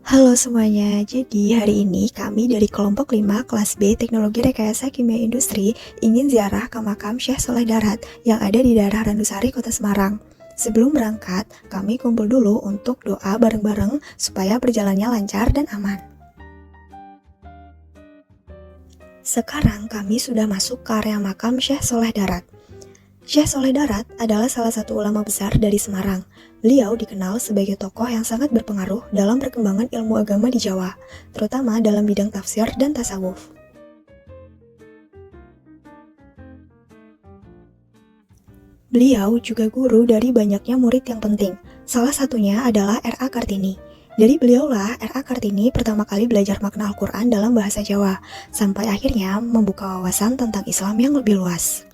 Halo semuanya, jadi hari ini kami dari kelompok 5 kelas B Teknologi Rekayasa Kimia Industri ingin ziarah ke makam Syekh Soleh Darat yang ada di daerah Randusari, Kota Semarang. Sebelum berangkat, kami kumpul dulu untuk doa bareng-bareng supaya perjalanannya lancar dan aman. Sekarang kami sudah masuk ke area makam Syekh Soleh Darat. Syekh Soleh Darat adalah salah satu ulama besar dari Semarang. Beliau dikenal sebagai tokoh yang sangat berpengaruh dalam perkembangan ilmu agama di Jawa, terutama dalam bidang tafsir dan tasawuf. Beliau juga guru dari banyaknya murid yang penting. Salah satunya adalah R.A. Kartini. Dari beliaulah R.A. Kartini pertama kali belajar makna Al-Quran dalam bahasa Jawa, sampai akhirnya membuka wawasan tentang Islam yang lebih luas.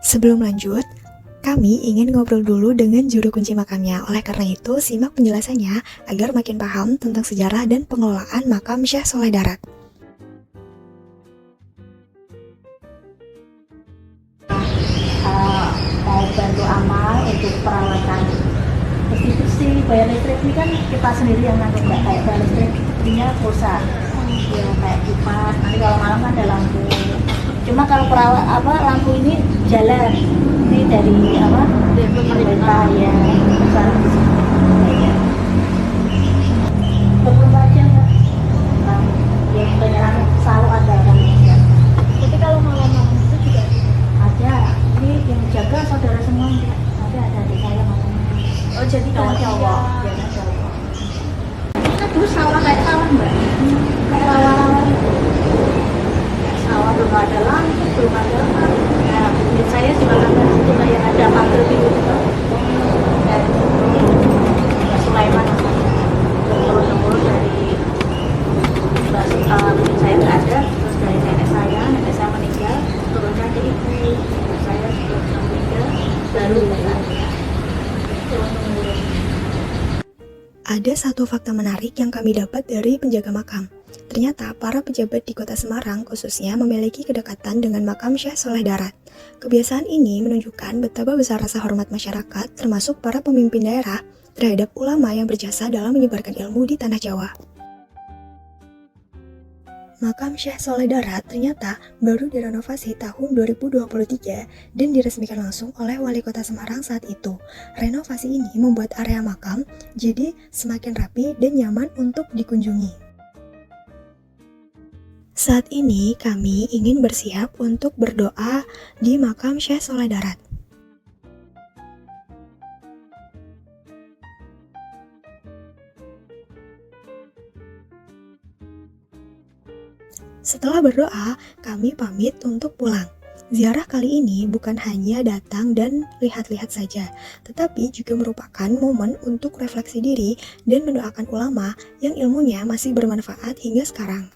Sebelum lanjut, kami ingin ngobrol dulu dengan juru kunci makamnya. Oleh karena itu, simak penjelasannya agar makin paham tentang sejarah dan pengelolaan makam Syekh Soleh Darat. Mau bantu amal untuk perawatan bersih-bersih, bayar listrik ini kan kita sendiri yang nanggung, nggak kayak bayar listrik punya pulsa ya kayak kipas. Nanti kalau malam kan ada lampu, cuma kalau lampu ini jalan ini dari pemerintah ya, besar di sini beberapa aja nggak yang banyak selalu ada kan ya. Tapi kalau malam-malam itu juga ada, ini yang jaga saudara semua enggak ada adik saya malam. Oh jadi cowok ya cowok. Kita dulu sawah kayak sawah mbak, kayak rawa-rawa itu. Sawah belum ada lampu, belum ada apa. Nah, bibit saya juga kan situ kayak ada pagar gitu kan. Dan Mbak Sulaiman turun-temurun dari Mbak bibit saya nggak ada, terus dari nenek saya meninggal, turunnya ke ibu. Saya sudah meninggal, baru turun-temurun. Ada satu fakta menarik yang kami dapat dari penjaga makam. Ternyata para pejabat di Kota Semarang khususnya memiliki kedekatan dengan makam Syekh Soleh Darat. Kebiasaan ini menunjukkan betapa besar rasa hormat masyarakat termasuk para pemimpin daerah terhadap ulama yang berjasa dalam menyebarkan ilmu di tanah Jawa. Makam Syekh Soleh Darat ternyata baru direnovasi tahun 2023 dan diresmikan langsung oleh Wali Kota Semarang saat itu. Renovasi ini membuat area makam jadi semakin rapi dan nyaman untuk dikunjungi. Saat ini kami ingin bersiap untuk berdoa di makam Syekh Soleh Darat. Setelah berdoa, kami pamit untuk pulang. Ziarah kali ini bukan hanya datang dan lihat-lihat saja, tetapi juga merupakan momen untuk refleksi diri dan mendoakan ulama yang ilmunya masih bermanfaat hingga sekarang.